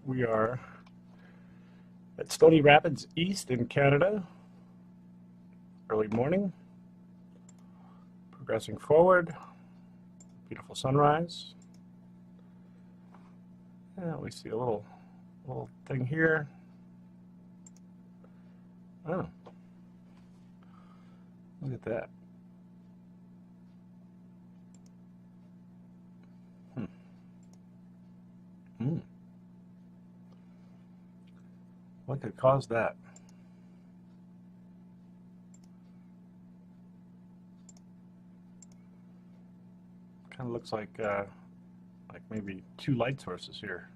We are at Stony Rapids East in Canada. Early morning. Progressing forward. Beautiful sunrise. And we see a little thing here. Oh, look at that. What could cause that? Kind of looks like maybe two light sources here.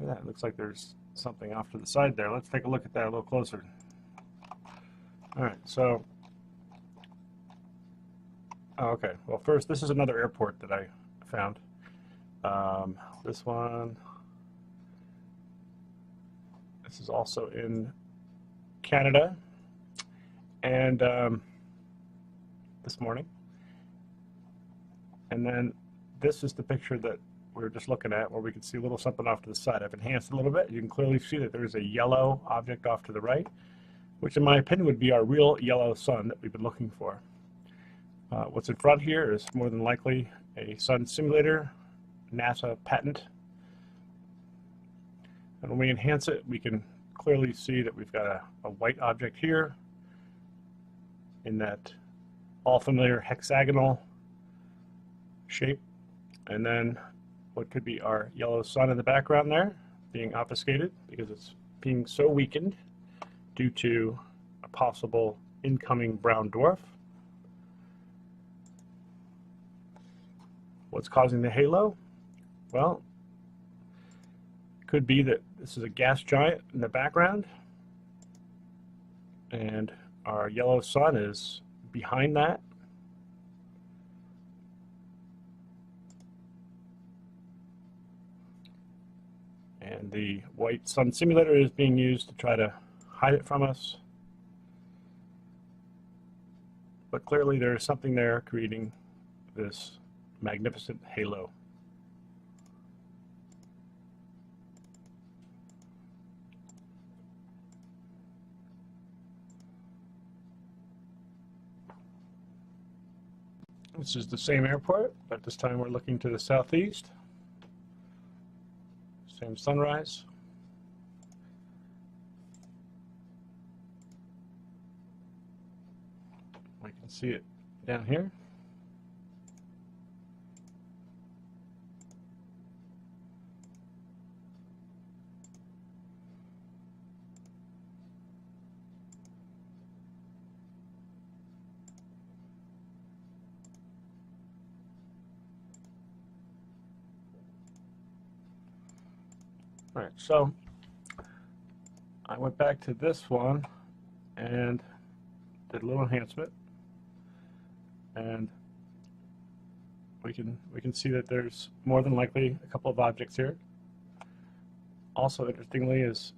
Yeah, it looks like there's something off to the side there. Let's take a look at that a little closer. All right, so, oh, okay. Well, first, this is another airport that I found. This one, this is also in Canada, and this morning. And then this is the picture that we were just looking at, where we can see a little something off to the side. I've enhanced it a little bit. You can clearly see that there's a yellow object off to the right, which in my opinion would be our real yellow sun that we've been looking for. What's in front here is more than likely a sun simulator, NASA patent. And when we enhance it, we can clearly see that we've got a white object here in that all familiar hexagonal shape. And then what could be our yellow sun in the background there being obfuscated because it's being so weakened due to a possible incoming brown dwarf. What's causing the halo? Well, it could be that this is a gas giant in the background and our yellow sun is behind that. And the white sun simulator is being used to try to hide it from us. But clearly there is something there creating this magnificent halo. This is the same airport, but this time we're looking to the southeast. Same sunrise. We can see it down here. All right, so I went back to this one and did a little enhancement, and we can see that there's more than likely a couple of objects here. Also, interestingly, is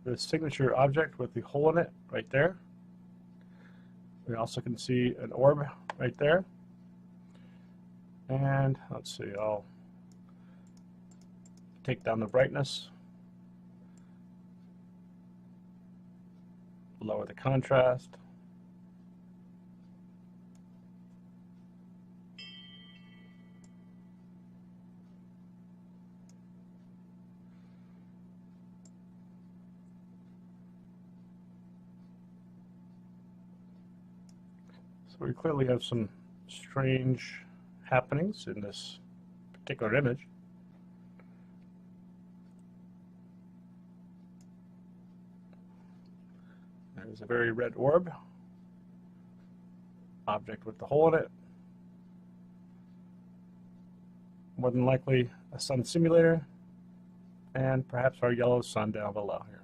the signature object with the hole in it right there. We also can see an orb right there. And let's see, I'll take down the brightness, lower the contrast. So we clearly have some strange happenings in this particular image. There's a very red orb, object with the hole in it. More than likely a sun simulator, and perhaps our yellow sun down below here.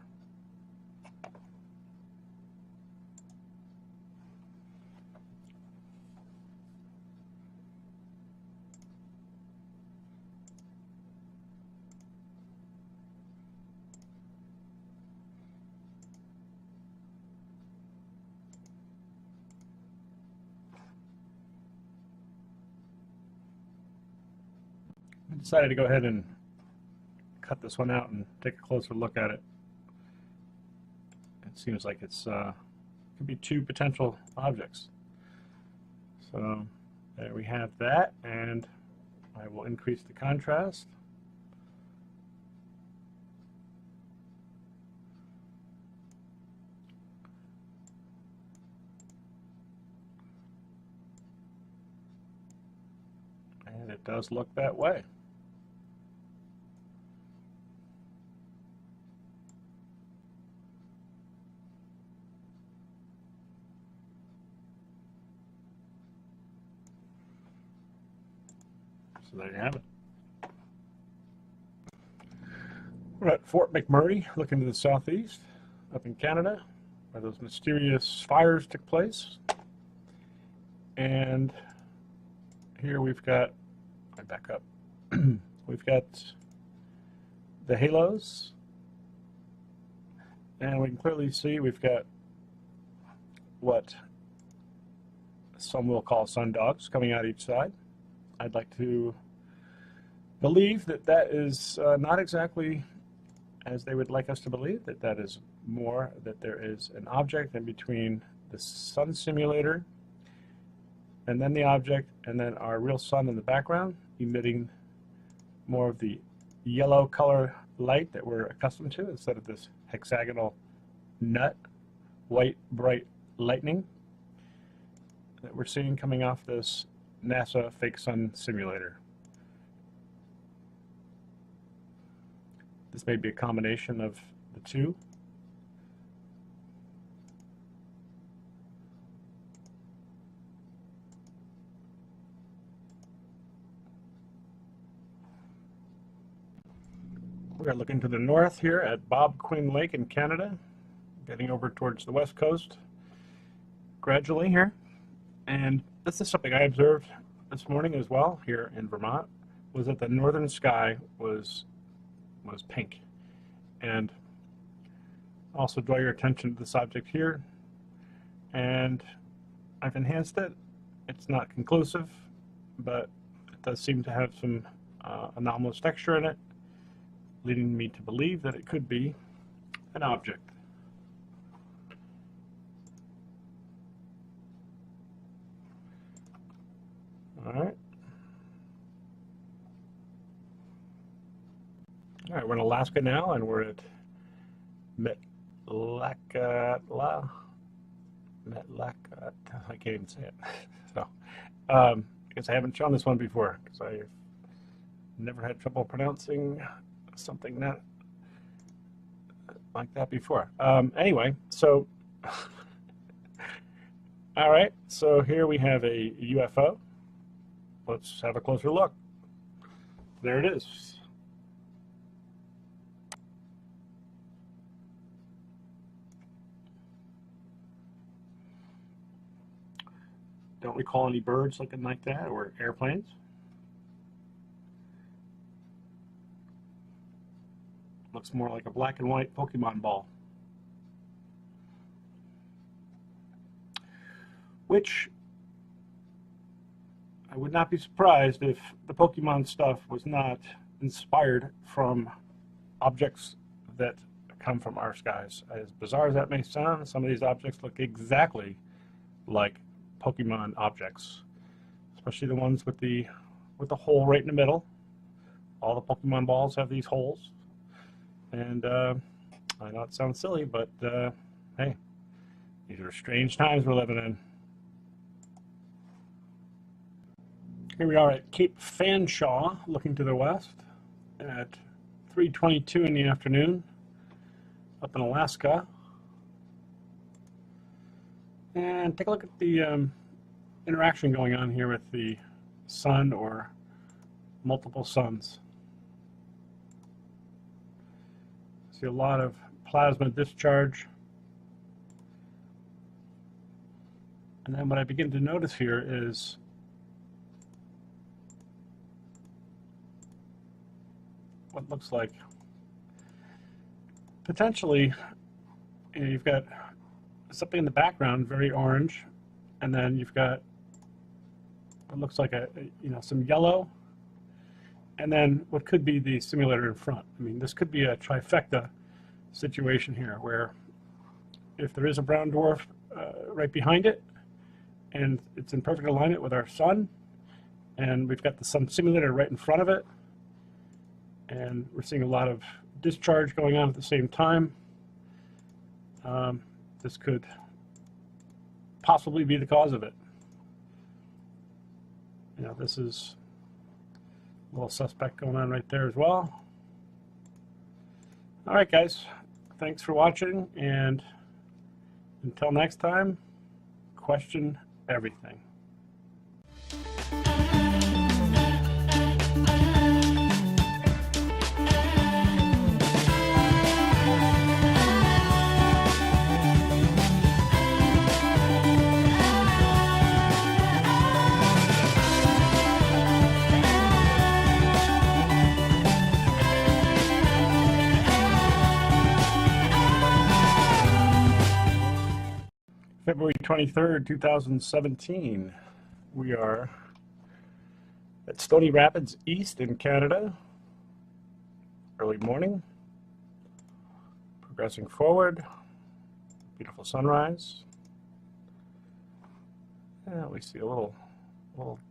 I decided to go ahead and cut this one out and take a closer look at it. It seems like it's could be two potential objects. So there we have that, and I will increase the contrast. And it does look that way. So there you have it. We're at Fort McMurray, looking to the southeast, up in Canada, where those mysterious fires took place. And here we've got, I back up, we've got the halos, and we can clearly see we've got what some will call sundogs coming out each side. I'd like to believe that that is not exactly as they would like us to believe, that that is more that there is an object in between the sun simulator and then the object, and then our real sun in the background, emitting more of the yellow color light that we're accustomed to instead of this hexagonal nut, white, bright lightning that we're seeing coming off this NASA fake sun simulator. This may be a combination of the two. We're looking to the north here at Bob Quinn Lake in Canada, getting over towards the west coast gradually here. And this is something I observed this morning as well here in Vermont, was that the northern sky was pink. And also draw your attention to this object here, and I've enhanced it. It's not conclusive, but it does seem to have some anomalous texture in it, leading me to believe that it could be an object. All right. All right, we're in Alaska now, and we're at Metlakatla. I can't even say it. So, I guess I haven't shown this one before because I've never had trouble pronouncing something that like that before. Anyway, so all right, so here we have a UFO. Let's have a closer look. There it is. Don't recall any birds looking like that or airplanes. Looks more like a black and white Pokemon ball. Which I would not be surprised if the Pokemon stuff was not inspired from objects that come from our skies. As bizarre as that may sound, some of these objects look exactly like Pokemon objects, especially the ones with the hole right in the middle. All the Pokemon balls have these holes, and I know it sounds silly, but hey, these are strange times we're living in. Here we are at Cape Fanshawe, looking to the west at 3:22 in the afternoon, up in Alaska. And take a look at the interaction going on here with the sun or multiple suns. See a lot of plasma discharge. And then what I begin to notice here is what looks like potentially, you know, you've got something in the background, very orange, and then you've got what looks like a some yellow, and then what could be the simulator in front. I mean, this could be a trifecta situation here, where if there is a brown dwarf right behind it, and it's in perfect alignment with our sun, and we've got the sun simulator right in front of it, and we're seeing a lot of discharge going on at the same time, this could possibly be the cause of it. You know, this is a little suspect going on right there as well. All right, guys, thanks for watching, and until next time, question everything. February 23rd, 2017. We are at Stony Rapids East in Canada. Early morning. Progressing forward. Beautiful sunrise. And we see a little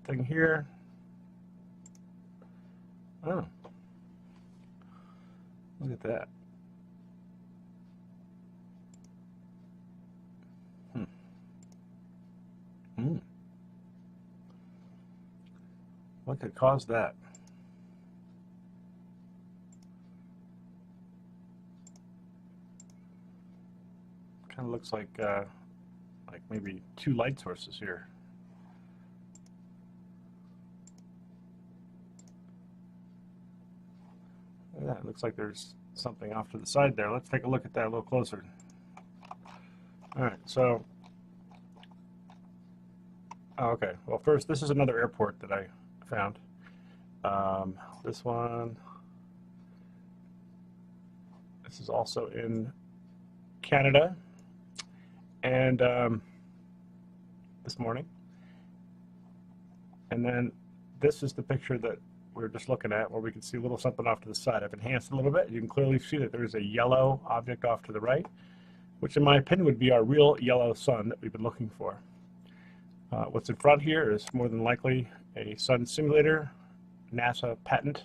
thing here. Oh. Look at that. What could cause that? Kind of looks like maybe two light sources here. Yeah, it looks like there's something off to the side there. Let's take a look at that a little closer. All right, so. Oh, okay, well first, this is another airport that I found. This one, this is also in Canada, and this morning. And then this is the picture that we were just looking at, where we can see a little something off to the side. I've enhanced it a little bit. You can clearly see that there is a yellow object off to the right, which in my opinion would be our real yellow sun that we've been looking for. What's in front here is more than likely a sun simulator, NASA patent